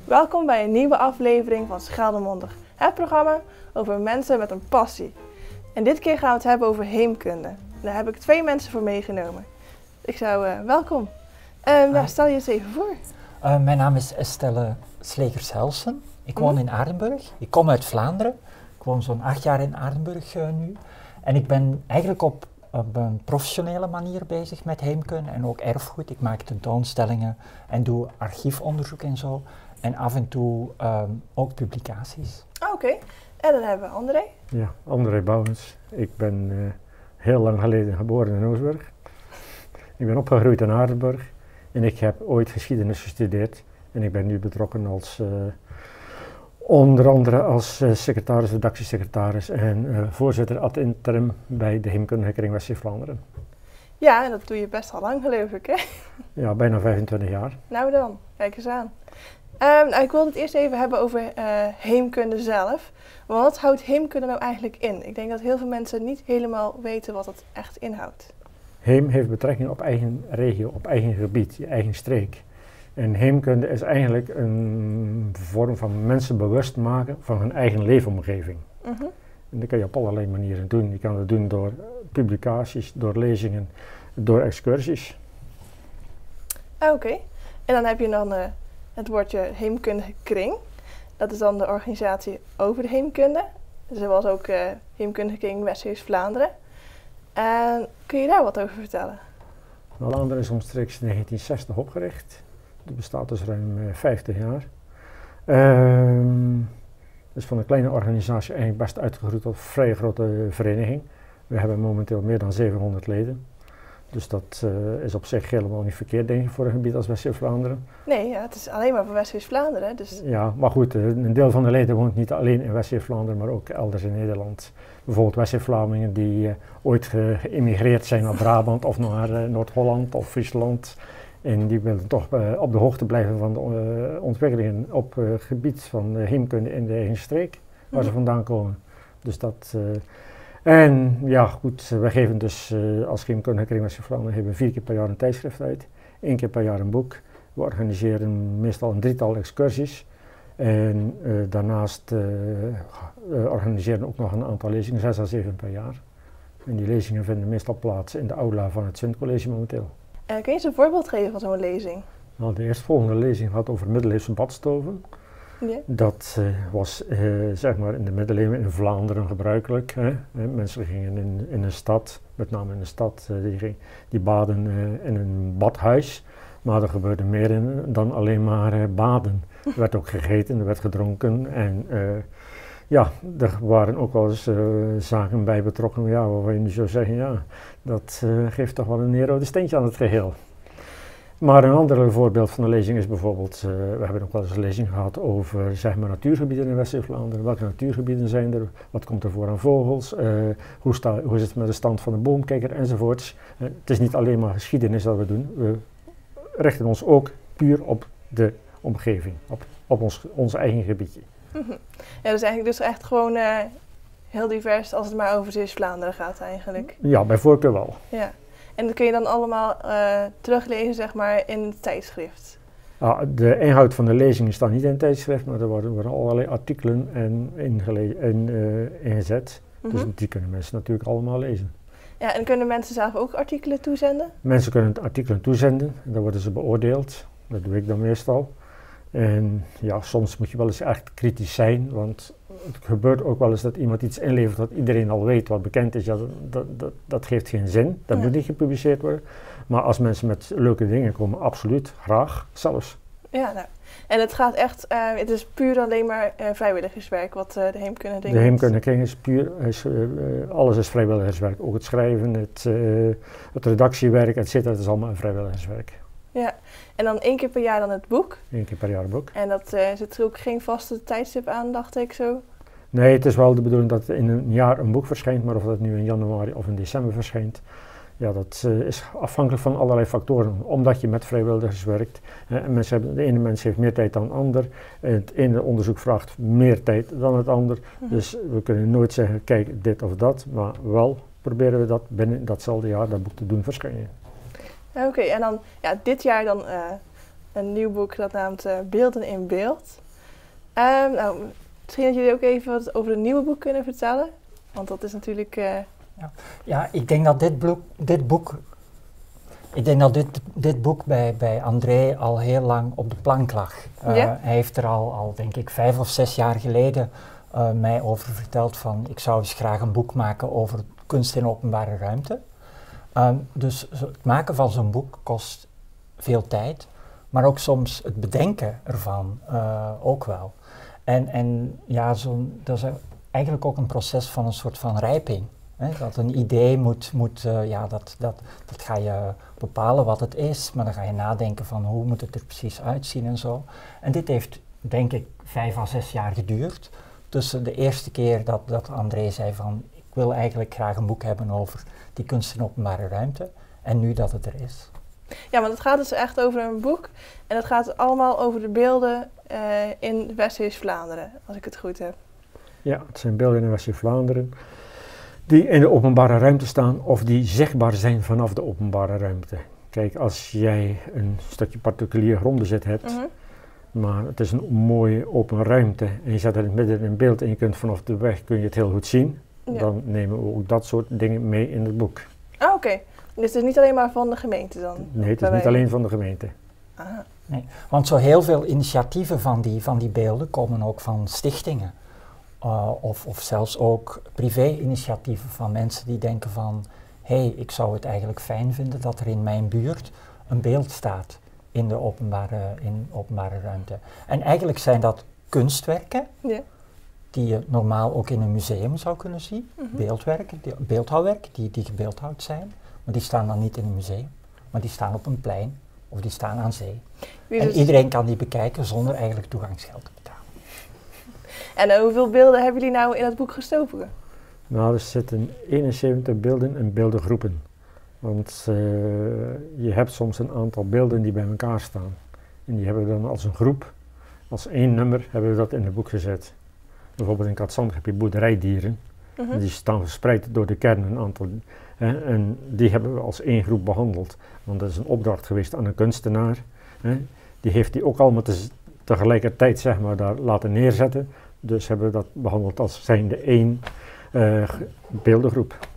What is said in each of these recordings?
Welkom bij een nieuwe aflevering van Scheldemondig, het programma over mensen met een passie. En dit keer gaan we het hebben over heemkunde. Daar heb ik 2 mensen voor meegenomen. Ik zou, welkom. Stel je eens even voor. Mijn naam is Estelle Slegers-Helsen. Ik woon in Aardenburg. Ik kom uit Vlaanderen. Ik woon zo'n 8 jaar in Aardenburg nu. En ik ben eigenlijk op een professionele manier bezig met heemkunde en ook erfgoed. Ik maak tentoonstellingen en doe archiefonderzoek en zo. En af en toe ook publicaties. Oké. En dan hebben we André. Ja, André Bouwens. Ik ben heel lang geleden geboren in Oostburg. Ik ben opgegroeid in Aardenburg en ik heb ooit geschiedenis gestudeerd. En ik ben nu betrokken als, onder andere als secretaris, redactiesecretaris en voorzitter ad interim bij de Heemkundige Kring West-Vlaanderen. Ja, en dat doe je best al lang geloof ik, hè? Ja, bijna 25 jaar. Nou dan, kijk eens aan. Ik wilde het eerst even hebben over heemkunde zelf. Maar wat houdt heemkunde nou eigenlijk in? Ik denk dat heel veel mensen niet helemaal weten wat het echt inhoudt. Heem heeft betrekking op eigen regio, op eigen gebied, je eigen streek. En heemkunde is eigenlijk een vorm van mensen bewust maken van hun eigen leefomgeving. En dat kan je op allerlei manieren doen. Je kan het doen door publicaties, door lezingen, door excursies. Oké. En dan heb je dan het woordje Heemkundige Kring. Dat is dan de organisatie over de heemkunde. Zoals ook Heemkundige Kring West-Vlaanderen. Kun je daar wat over vertellen? Vlaanderen is omstreeks 1960 opgericht. Het bestaat dus ruim 50 jaar. Het is van een kleine organisatie eigenlijk best uitgegroeid tot een vrij grote vereniging. We hebben momenteel meer dan 700 leden. Dus dat is op zich helemaal niet verkeerd, denk ik, voor een gebied als West-Vlaanderen. Nee, ja, het is alleen maar voor West-Vlaanderen. Dus... Ja, maar goed, een deel van de leden woont niet alleen in West-Vlaanderen, maar ook elders in Nederland. Bijvoorbeeld West-Vlamingen die ooit geëmigreerd zijn naar Brabant of naar Noord-Holland of Friesland. En die willen toch op de hoogte blijven van de ontwikkelingen op het gebied van heemkunde in de eigen streek, waar ze vandaan komen. Dus dat... En ja, goed, we geven dus als Heemkundige Kring West-Vlaanderen 4 keer per jaar een tijdschrift uit, 1 keer per jaar een boek. We organiseren meestal een 3-tal excursies en daarnaast organiseren we ook nog een aantal lezingen, 6 à 7 per jaar. En die lezingen vinden meestal plaats in de aula van het Sint-College momenteel. Kun je eens een voorbeeld geven van zo'n lezing? Nou, de eerstvolgende lezing gaat over middeleeuwse badstoven. Ja. Dat was zeg maar in de middeleeuwen in Vlaanderen gebruikelijk. Mensen gingen in een stad, met name in een stad, die baden in een badhuis. Maar er gebeurde meer dan alleen maar baden. Er werd ook gegeten, er werd gedronken en ja, er waren ook wel eens zaken bij betrokken. Ja, waarvan je nu zou zeggen, ja, dat geeft toch wel een neerrode steentje aan het geheel. Maar een ander voorbeeld van de lezing is bijvoorbeeld, we hebben ook wel eens een lezing gehad over zeg maar, natuurgebieden in West-Vlaanderen. Welke natuurgebieden zijn er, wat komt er voor aan vogels, hoe zit het met de stand van de boomkijker enzovoorts. Het is niet alleen maar geschiedenis dat we doen, we richten ons ook puur op de omgeving, op ons eigen gebiedje. Ja, dus eigenlijk dus echt gewoon heel divers als het maar over Zeeuws-Vlaanderen gaat eigenlijk. Ja, bij voorkeur wel. Ja. En dat kun je dan allemaal teruglezen, zeg maar, in het tijdschrift? De inhoud van de lezingen staat niet in het tijdschrift, maar er worden allerlei artikelen ingezet. Dus die kunnen mensen natuurlijk allemaal lezen. Ja, en kunnen mensen zelf ook artikelen toezenden? Mensen kunnen artikelen toezenden en dan worden ze beoordeeld. Dat doe ik dan meestal. En ja, soms moet je wel eens echt kritisch zijn, want het gebeurt ook wel eens dat iemand iets inlevert wat iedereen al weet, wat bekend is. Ja, dat geeft geen zin, dat moet niet gepubliceerd worden. Maar als mensen met leuke dingen komen, absoluut, graag, zelfs. Ja, nou, en het gaat echt, het is puur alleen maar vrijwilligerswerk wat de Heemkundige Kring De Heemkundige Kring is puur, alles is vrijwilligerswerk. Ook het schrijven, het redactiewerk, et cetera, het is allemaal vrijwilligerswerk. Ja, en dan 1 keer per jaar dan het boek. 1 keer per jaar een boek. En dat zit er ook geen vaste tijdstip aan, dacht ik zo? Nee, het is wel de bedoeling dat in een jaar een boek verschijnt, maar of dat nu in januari of in december verschijnt, ja, dat is afhankelijk van allerlei factoren, omdat je met vrijwilligers werkt. De ene mens heeft meer tijd dan de ander, het ene onderzoek vraagt meer tijd dan het ander, dus we kunnen nooit zeggen, kijk, dit of dat, maar wel proberen we dat binnen datzelfde jaar dat boek te doen verschijnen. Oké, en dan, ja, dit jaar dan een nieuw boek dat naamt Beelden in Beeld. Nou, misschien dat jullie ook even wat over het nieuwe boek kunnen vertellen. Want dat is natuurlijk... Ja, ik denk dat dit boek bij André al heel lang op de plank lag. Hij heeft er al denk ik 5 of 6 jaar geleden mij over verteld van ik zou eens graag een boek maken over kunst in openbare ruimte. Dus het maken van zo'n boek kost veel tijd, maar ook soms het bedenken ervan ook wel. En ja, dat is eigenlijk ook een proces van een soort van rijping. Hè? Dat een idee dat ga je bepalen wat het is, maar dan ga je nadenken van hoe moet het er precies uitzien en zo. En dit heeft denk ik 5 à 6 jaar geduurd. Tussen de eerste keer dat André zei van ik wil eigenlijk graag een boek hebben over die kunst in openbare ruimte en nu dat het er is. Ja, want het gaat dus echt over een boek en het gaat allemaal over de beelden in West-Vlaanderen, als ik het goed heb. Ja, het zijn beelden in West-Vlaanderen die in de openbare ruimte staan of die zichtbaar zijn vanaf de openbare ruimte. Kijk, als jij een stukje particulier grondbezit hebt, maar het is een mooie open ruimte en je zet het midden in beeld en je kunt vanaf de weg kun je het heel goed zien, dan nemen we ook dat soort dingen mee in het boek. Ah, oké. Dus het is niet alleen maar van de gemeente dan? Nee, het is niet alleen van de gemeente. Aha. Nee, want zo heel veel initiatieven van die beelden komen ook van stichtingen. Of zelfs ook privé-initiatieven van mensen die denken van hé, ik zou het eigenlijk fijn vinden dat er in mijn buurt een beeld staat in de openbare ruimte. En eigenlijk zijn dat kunstwerken die je normaal ook in een museum zou kunnen zien. Beeldwerken, beeldhouwwerken die gebeeldhouwd zijn. Maar die staan dan niet in een museum, maar die staan op een plein of die staan aan zee. En iedereen kan die bekijken zonder eigenlijk toegangsgeld te betalen. En hoeveel beelden hebben jullie nou in het boek gestoken? Nou, er zitten 71 beelden in beeldengroepen. Want je hebt soms een aantal beelden die bij elkaar staan. En die hebben we dan als een groep, als 1 nummer, hebben we dat in het boek gezet. Bijvoorbeeld in Katzand heb je boerderijdieren. Die staan verspreid door de kern een aantal. En die hebben we als 1 groep behandeld. Want dat is een opdracht geweest aan een kunstenaar. Die heeft die ook allemaal tegelijkertijd zeg maar, daar laten neerzetten. Dus hebben we dat behandeld als zijnde 1 beeldengroep.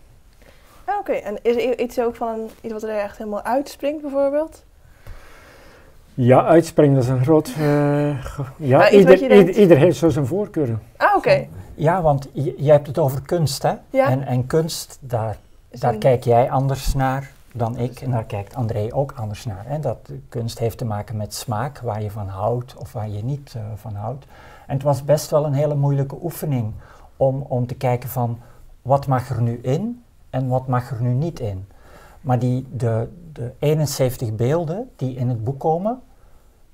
Oké, en is er iets ook van iets wat er echt helemaal uitspringt bijvoorbeeld? Ja, uitspringen is een groot... ieder heeft zo zijn voorkeuren. Ah, oké. Ja, want je hebt het over kunst, hè? Ja. En kunst, daar kijk jij anders naar dan ik en daar kijkt André ook anders naar. Hè? Kunst heeft te maken met smaak, waar je van houdt of waar je niet van houdt. En het was best wel een hele moeilijke oefening om te kijken van wat mag er nu in en wat mag er nu niet in. Maar de 71 beelden die in het boek komen,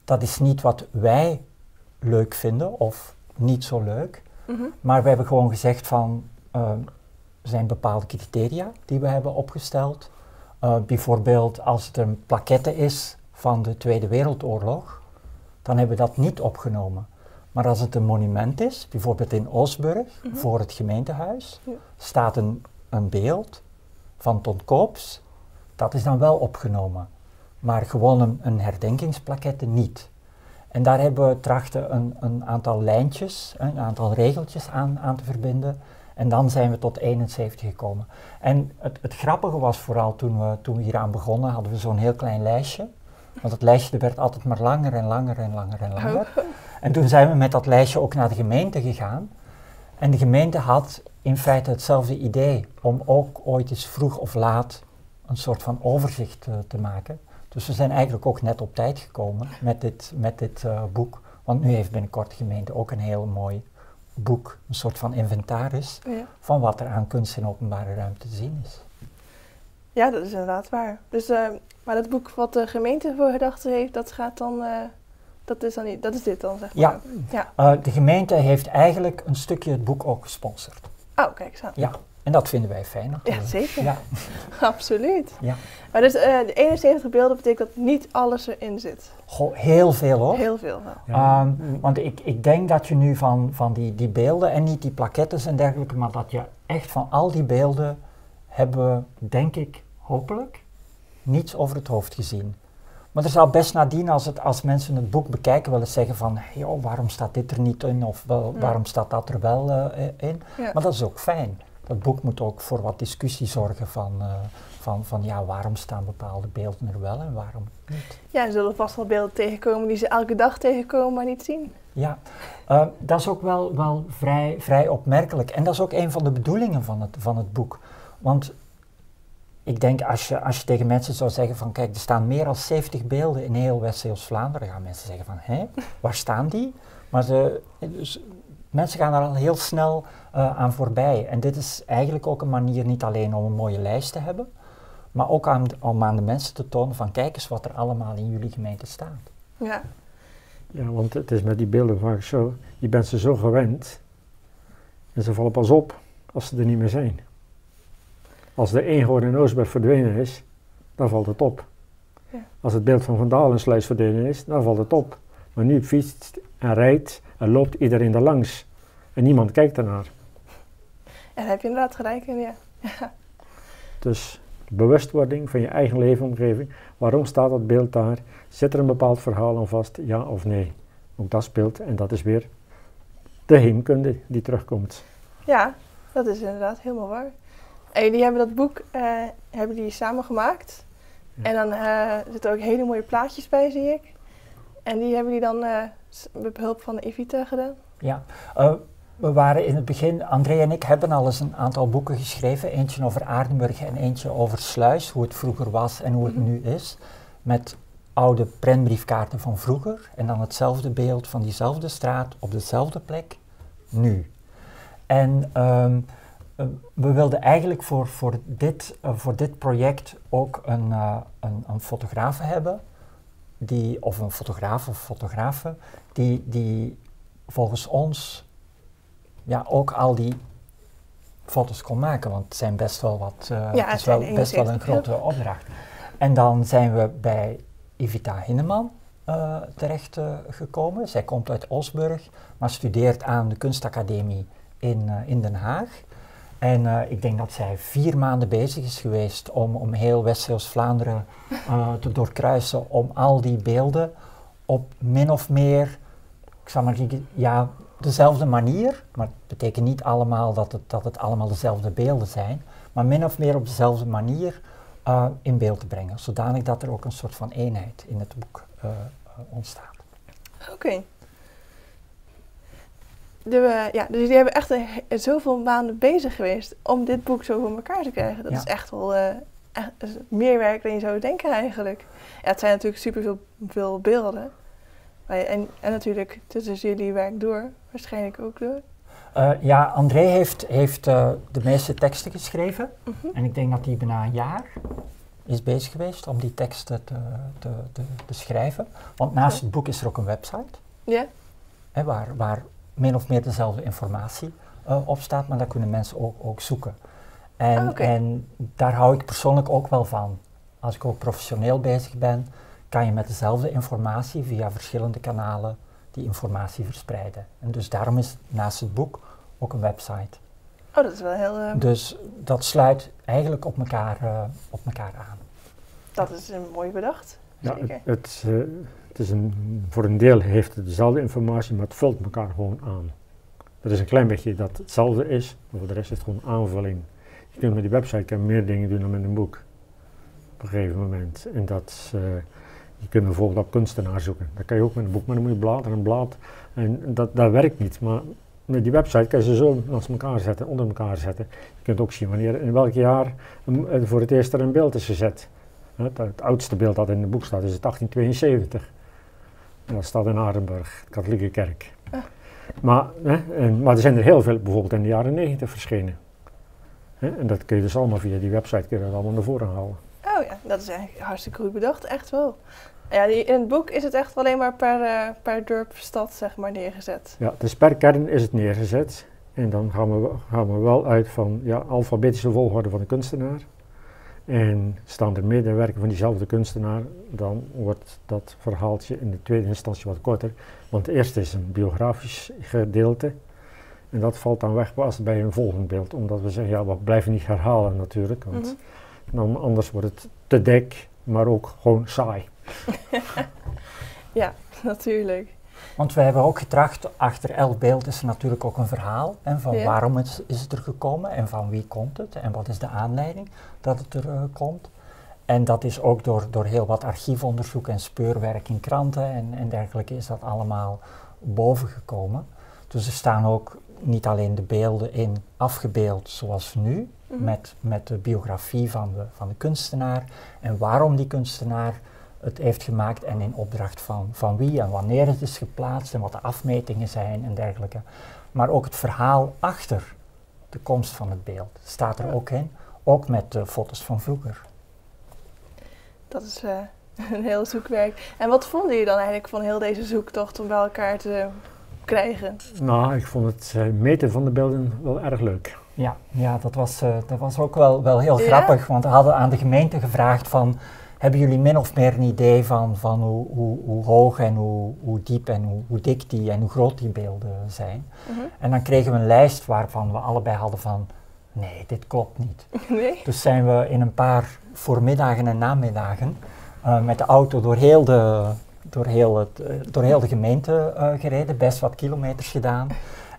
dat is niet wat wij leuk vinden of niet zo leuk. Maar we hebben gewoon gezegd van, er zijn bepaalde criteria die we hebben opgesteld. Bijvoorbeeld als het een plaquette is van de Tweede Wereldoorlog, dan hebben we dat niet opgenomen. Maar als het een monument is, bijvoorbeeld in Oostburg, voor het gemeentehuis, staat een beeld van Ton Koops, dat is dan wel opgenomen. Maar gewoon een herdenkingsplaquette niet. En daar hebben we trachten een aantal lijntjes, een aantal regeltjes aan te verbinden. En dan zijn we tot 71 gekomen. En het grappige was vooral toen we hieraan begonnen, hadden we zo'n heel klein lijstje. Want het lijstje werd altijd maar langer en langer en langer en langer. En toen zijn we met dat lijstje ook naar de gemeente gegaan. En de gemeente had in feite hetzelfde idee om ook ooit eens vroeg of laat een soort van overzicht te maken. Dus we zijn eigenlijk ook net op tijd gekomen met dit boek. Want nu heeft binnenkort de gemeente ook een heel mooi boek, een soort van inventaris van wat er aan kunst in openbare ruimte te zien is. Ja, dat is inderdaad waar. Dus, maar dat boek wat de gemeente voor gedachten heeft, dat gaat dan, dat is dit dan, zeg maar. Ja. De gemeente heeft eigenlijk een stukje het boek ook gesponsord. Oh, kijk eens aan. Ja, en dat vinden wij fijn natuurlijk. Ja, zeker. Ja. Absoluut. Ja. Maar dus de 71 beelden betekent dat niet alles erin zit? Goh, heel veel hoor. Heel veel wel. Ja. Want ik denk dat je nu van die beelden en niet die plaquettes en dergelijke, maar dat je echt van al die beelden hebben, denk ik, hopelijk, niets over het hoofd gezien. Maar er zal best nadien, als mensen het boek bekijken, wel eens zeggen van, joh, waarom staat dit er niet in, of waarom staat dat er wel in. Ja. Maar dat is ook fijn. Dat boek moet ook voor wat discussie zorgen van ja, waarom staan bepaalde beelden er wel en waarom niet. Ja, er zullen vast wel beelden tegenkomen die ze elke dag tegenkomen, maar niet zien. Ja, dat is ook wel vrij opmerkelijk. En dat is ook een van de bedoelingen van het boek. Want ik denk, als je tegen mensen zou zeggen van, kijk, er staan meer dan 70 beelden in heel West-Vlaanderen, gaan mensen zeggen van, hé, waar staan die? Maar dus mensen gaan er al heel snel aan voorbij. En dit is eigenlijk ook een manier niet alleen om een mooie lijst te hebben, maar ook om aan de mensen te tonen van, kijk eens wat er allemaal in jullie gemeente staat. Ja. Ja, want het is met die beelden vaak zo, je bent ze zo gewend en ze vallen pas op als ze er niet meer zijn. Als de Eenhoorn in Oostberg verdwenen is, dan valt het op. Ja. Als het beeld van Van Dalen in Sluis verdwenen is, dan valt het op. Maar nu fietst en rijdt en loopt iedereen er langs. En niemand kijkt ernaar. En daar heb je inderdaad gelijk in, ja. Dus bewustwording van je eigen leefomgeving. Waarom staat dat beeld daar? Zit er een bepaald verhaal aan vast? Ja of nee? Ook dat speelt en dat is weer de heemkunde die terugkomt. Ja, dat is inderdaad helemaal waar. En jullie hebben dat boek hebben die samen gemaakt. Ja. En dan zitten ook hele mooie plaatjes bij, zie ik. En die hebben jullie dan met behulp van Evita gedaan? Ja, we waren in het begin, André en ik hebben al eens een aantal boeken geschreven. Eentje over Aardenburg en eentje over Sluis, hoe het vroeger was en hoe het nu is. Met oude prentbriefkaarten van vroeger en dan hetzelfde beeld van diezelfde straat op dezelfde plek, nu. En we wilden eigenlijk voor dit project ook een fotograaf hebben, of een fotograaf of fotografen, die volgens ons ja, ook al die foto's kon maken, want het zijn best wel wat, het is best wel een grote opdracht. En dan zijn we bij Evita Hinneman terecht gekomen. Zij komt uit Osburg, maar studeert aan de kunstacademie in Den Haag. En ik denk dat zij 4 maanden bezig is geweest om heel West-Vlaanderen te doorkruisen, om al die beelden op min of meer, ik zal maar zeggen, ja, dezelfde manier, maar het betekent niet allemaal dat het allemaal dezelfde beelden zijn, maar min of meer op dezelfde manier in beeld te brengen, zodanig dat er ook een soort van eenheid in het boek ontstaat. Oké. Dus jullie hebben echt zoveel maanden bezig geweest om dit boek zo voor elkaar te krijgen. Dat is echt wel meer werk dan je zou denken eigenlijk. Ja, het zijn natuurlijk superveel beelden. En natuurlijk tussen jullie werk door, waarschijnlijk ook door. Ja, André heeft de meeste teksten geschreven. En ik denk dat hij bijna een jaar is bezig geweest om die teksten te schrijven. Want naast het boek is er ook een website. Ja. Waar min of meer dezelfde informatie op staat, maar daar kunnen mensen ook zoeken. En daar hou ik persoonlijk ook wel van. Als ik ook professioneel bezig ben, kan je met dezelfde informatie via verschillende kanalen die informatie verspreiden. En dus daarom is naast het boek ook een website. Oh, dat is wel heel... Dus dat sluit eigenlijk op elkaar aan. Dat is mooi bedacht. Ja, het is voor een deel heeft het dezelfde informatie, maar het vult elkaar gewoon aan. Er is een klein beetje dat hetzelfde is, maar voor de rest is het gewoon aanvulling. Je kunt met die website meer dingen doen dan met een boek. Op een gegeven moment. En je kunt bijvoorbeeld op kunstenaar zoeken. Dat kan je ook met een boek, maar dan moet je blad en een blad. En dat werkt niet. Maar met die website kan je ze zo naast elkaar zetten, onder elkaar zetten. Je kunt ook zien wanneer, in welk jaar voor het eerst er een beeld is gezet. Het oudste beeld dat in het boek staat is het 1872. En dat staat in Aardenburg, de katholieke kerk. Maar er zijn er heel veel bijvoorbeeld in de jaren 90 verschenen. En dat kun je dus allemaal via die website kun je dat allemaal naar voren halen. Oh ja, dat is eigenlijk hartstikke goed bedacht, echt wel. Ja, in het boek is het echt alleen maar per dorp, stad zeg maar neergezet. Ja, dus per kern is het neergezet. En dan gaan we wel uit van alfabetische volgorde van de kunstenaar. En staan er medewerkers van diezelfde kunstenaar, dan wordt dat verhaaltje in de tweede instantie wat korter. Want het eerste is een biografisch gedeelte. En dat valt dan weg pas bij een volgend beeld. Omdat we zeggen, we blijven niet herhalen natuurlijk. Want dan anders wordt het te dik, maar ook gewoon saai. Ja, natuurlijk. Want we hebben ook getracht, achter elk beeld is er natuurlijk ook een verhaal. En van waarom is het er gekomen en van wie komt het en wat is de aanleiding dat het er komt. En dat is ook door heel wat archiefonderzoek en speurwerk in kranten en dergelijke is dat allemaal boven gekomen. Dus er staan ook niet alleen de beelden in afgebeeld zoals nu, met de biografie van de kunstenaar en waarom die kunstenaar het heeft gemaakt en in opdracht van wie en wanneer het is geplaatst en wat de afmetingen zijn en dergelijke. Maar ook het verhaal achter de komst van het beeld staat er ook in, ook met de foto's van vroeger. Dat is een heel zoekwerk. En wat vonden jullie dan eigenlijk van heel deze zoektocht om bij elkaar te krijgen? Nou, ik vond het meten van de beelden wel erg leuk. Ja, dat was ook wel heel grappig, want we hadden aan de gemeente gevraagd van, hebben jullie min of meer een idee van hoe hoog en hoe diep en hoe dik die en hoe groot die beelden zijn? En dan kregen we een lijst waarvan we allebei hadden van, nee, dit klopt niet. Nee? Dus zijn we in een paar voormiddagen en namiddagen met de auto door heel de gemeente gereden, best wat kilometers gedaan.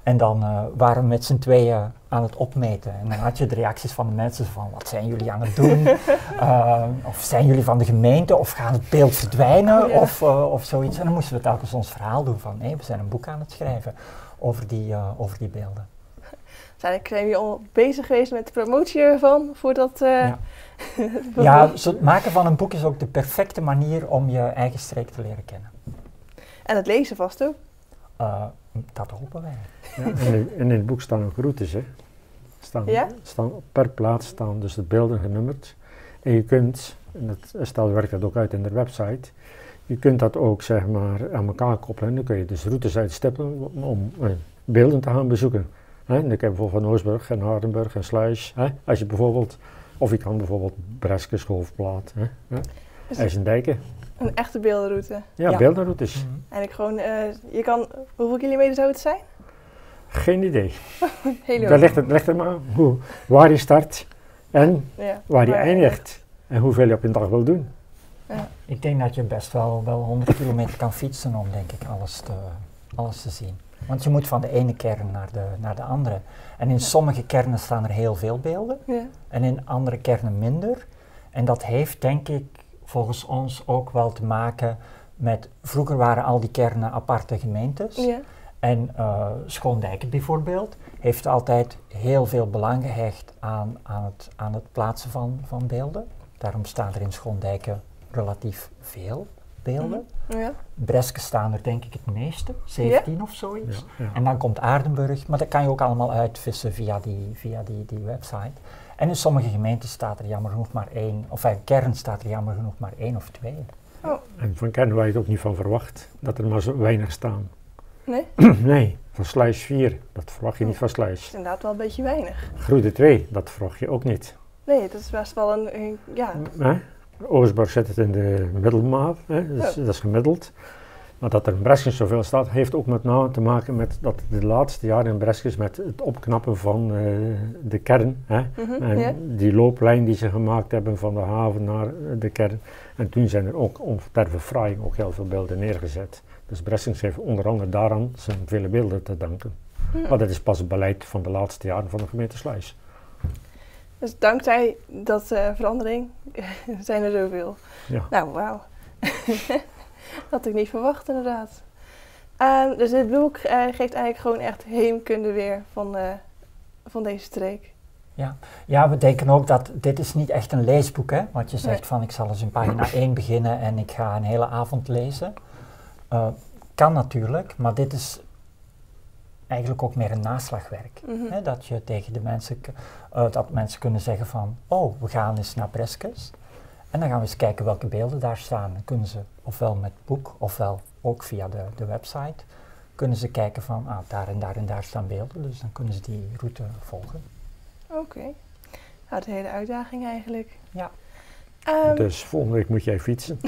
En dan waren we met z'n tweeën aan het opmeten. En dan had je de reacties van de mensen van, wat zijn jullie aan het doen? Of zijn jullie van de gemeente? Of gaat het beeld verdwijnen? Of zoiets. En dan moesten we telkens ons verhaal doen van, nee, we zijn een boek aan het schrijven over die beelden. Dus eigenlijk zijn jullie al bezig geweest met de promotie ervan, voordat... Ja, het maken van een boek is ook de perfecte manier om je eigen streek te leren kennen. En het lezen vast ook? Dat hopen wij. Ja, en in het boek staan ook routes, hè. Staan per plaats staan dus de beelden genummerd. En je kunt, en Estelle werkt dat ook uit in de website, je kunt dat ook zeg maar aan elkaar koppelen. En dan kun je dus routes uitstippelen om beelden te gaan bezoeken. Dan kun je bijvoorbeeld van Oostburg en Hardenburg en Sluis. Als je bijvoorbeeld, of je kan bijvoorbeeld Breskes, Hoofdplaat, IJsendijken. Een echte beeldenroute? Ja, beeldenroutes. Eigenlijk gewoon, je kan, hoeveel kilometer zou het zijn? Geen idee. Daar ligt er maar waar je start en waar je eindigt. En hoeveel je op een dag wil doen. Ja. Ik denk dat je best wel 100 kilometer kan fietsen om denk ik alles te zien. Want je moet van de ene kern naar de andere. En in sommige kernen staan er heel veel beelden en in andere kernen minder. En dat heeft denk ik volgens ons ook wel te maken met, vroeger waren al die kernen aparte gemeentes. Ja. En Schoondijken bijvoorbeeld heeft altijd heel veel belang gehecht aan het plaatsen van beelden. Daarom staan er in Schoondijken relatief veel beelden. Ja. Breskes staan er denk ik het meeste, 17 of zoiets. Ja, ja. En dan komt Aardenburg, maar dat kan je ook allemaal uitvissen via die website. En in sommige gemeenten staat er jammer genoeg maar 1, of in kern staat er jammer genoeg maar 1 of 2. Oh. En van kern waar je het ook niet van verwacht, dat er maar zo weinig staan. Nee? Nee, van Sluis 4, dat verwacht je niet van Sluis. Dat is inderdaad wel een beetje weinig. Groede 2, dat verwacht je ook niet. Nee, dat is best wel een ja. Oostburg zet het in de middelmaat, dat is gemiddeld. Maar dat er in Breskes zoveel staat, heeft ook met name te maken met dat de laatste jaren in Breskes met het opknappen van de kern. En die looplijn die ze gemaakt hebben van de haven naar de kern. En toen zijn er ook ter verfraaiing ook heel veel beelden neergezet. Dus Breskes heeft onder andere daaraan zijn vele beelden te danken. Maar dat is pas het beleid van de laatste jaren van de gemeente Sluis. Dus dankzij dat verandering zijn er zoveel. Ja. Nou, wauw. Dat had ik niet verwacht inderdaad. Dus dit boek geeft eigenlijk gewoon echt heemkunde weer van deze streek. Ja, we denken ook dat dit is niet echt een leesboek, hè? Want je zegt van ik zal eens in pagina 1 beginnen en ik ga een hele avond lezen. Kan natuurlijk, maar dit is eigenlijk ook meer een naslagwerk. Hè? Dat je tegen de mensen, dat mensen kunnen zeggen van, oh, we gaan eens naar Breskes. En dan gaan we eens kijken welke beelden daar staan. Dan kunnen ze ofwel met boek, ofwel ook via de website, kunnen ze kijken van, daar en daar en daar staan beelden. Dus dan kunnen ze die route volgen. Oké. Nou, de hele uitdaging eigenlijk. Ja. Dus volgende week moet jij fietsen.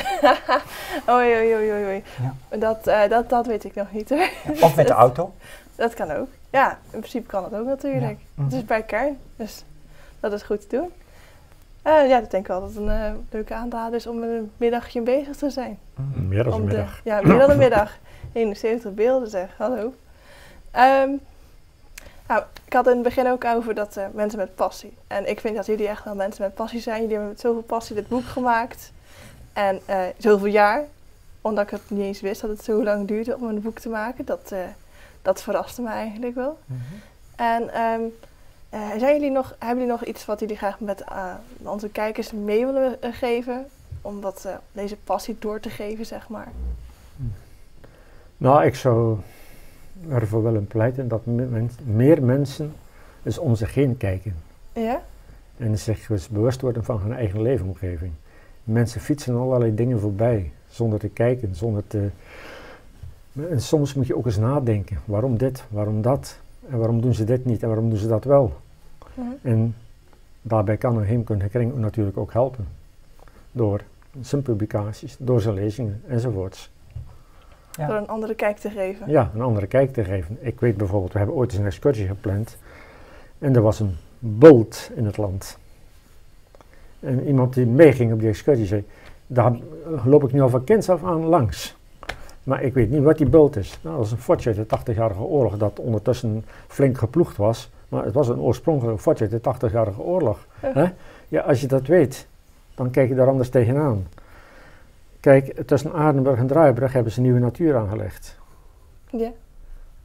Oei. Ja. Dat weet ik nog niet hoor. Ja, of met de auto. Dat kan ook. Ja, in principe kan dat ook natuurlijk. Ja. Het is bij kern, dus dat is goed te doen. Ja, ik denk wel dat het een leuke aanrader is om een middagje bezig te zijn. Meer dan een middag. Ja, meer dan een middag. 71 beelden zeg, hallo. Nou, ik had in het begin ook over dat mensen met passie. En ik vind dat jullie echt wel mensen met passie zijn. Jullie hebben met zoveel passie dit boek gemaakt. En zoveel jaar. Ondanks dat ik niet eens wist dat het zo lang duurde om een boek te maken. Dat verraste me eigenlijk wel. En hebben jullie nog iets wat jullie graag met onze kijkers mee willen geven? Om deze passie door te geven, zeg maar. Nou, ik zou ervoor willen pleiten dat meer mensen eens om zich heen kijken. Ja? En zich eens bewust worden van hun eigen leefomgeving. Mensen fietsen allerlei dingen voorbij, zonder te kijken, En soms moet je ook eens nadenken. Waarom dit, waarom dat? En waarom doen ze dit niet en waarom doen ze dat wel? En daarbij kan een heemkundige kring natuurlijk ook helpen. Door zijn publicaties, door zijn lezingen enzovoorts. Ja. Door een andere kijk te geven. Ja, een andere kijk te geven. Ik weet bijvoorbeeld, we hebben ooit eens een excursie gepland. En er was een bult in het land. En iemand die meeging op die excursie zei, daar loop ik nu al van kinds af aan langs. Maar ik weet niet wat die bult is. Nou, dat is een fortje uit de 80-jarige oorlog dat ondertussen flink geploegd was. Maar het was een oorspronkelijk fortje uit de 80-jarige oorlog. Ja. Ja, als je dat weet, dan kijk je daar anders tegenaan. Kijk, tussen Aardenburg en Draaibrug hebben ze nieuwe natuur aangelegd. Ja.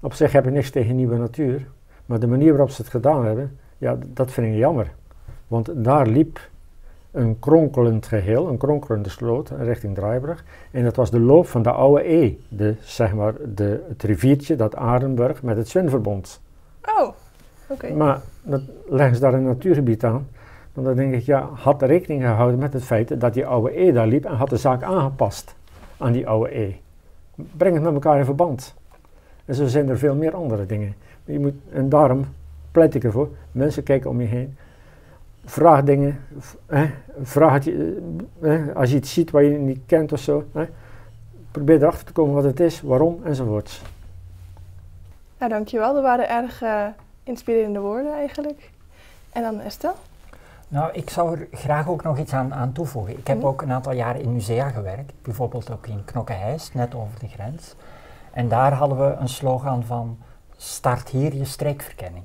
Op zich heb ik niks tegen nieuwe natuur. Maar de manier waarop ze het gedaan hebben, ja, dat vind ik jammer. Want daar liep een kronkelend geheel, een kronkelende sloot richting Draaibrug. En dat was de loop van de oude E. Het riviertje dat Aardenburg met het Zwin verbond. Oh, oké. Maar dat leggen ze daar een natuurgebied aan. Want dan denk ik, ja, had rekening gehouden met het feit dat die oude E daar liep en had de zaak aangepast aan die oude E. Breng het met elkaar in verband. En zo zijn er veel meer andere dingen. En daarom pleit ik ervoor, mensen kijken om je heen. Vraag dingen, als je iets ziet wat je niet kent of zo. Probeer erachter te komen wat het is, waarom enzovoorts. Nou, dankjewel. Dat waren erg inspirerende woorden eigenlijk. En dan Estelle? Nou, ik zou er graag ook nog iets aan toevoegen. Ik heb ook een aantal jaren in musea gewerkt, bijvoorbeeld ook in Knokke-Heist, net over de grens. En daar hadden we een slogan van, start hier je streekverkenning.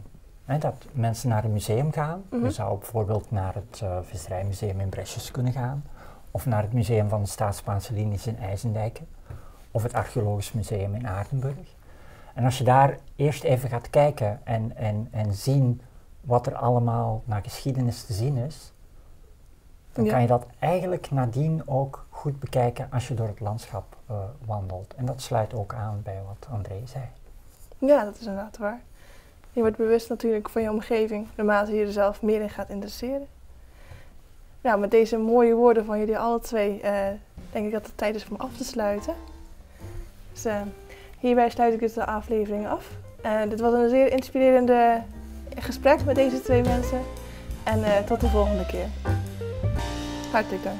Dat mensen naar een museum gaan. Je zou bijvoorbeeld naar het Visserijmuseum in Bresjes kunnen gaan. Of naar het Museum van de Staats-Spaanse Linies in IJsendijken. Of het Archeologisch Museum in Aardenburg. En als je daar eerst even gaat kijken en zien wat er allemaal naar geschiedenis te zien is, dan kan je dat eigenlijk nadien ook goed bekijken als je door het landschap wandelt. En dat sluit ook aan bij wat André zei. Ja, dat is inderdaad waar. Je wordt bewust natuurlijk van je omgeving, naarmate je er zelf meer in gaat interesseren. Nou, met deze mooie woorden van jullie alle twee, denk ik dat het tijd is om af te sluiten. Dus hierbij sluit ik dus de aflevering af. Dit was een zeer inspirerende gesprek met deze twee mensen. En tot de volgende keer. Hartelijk dank.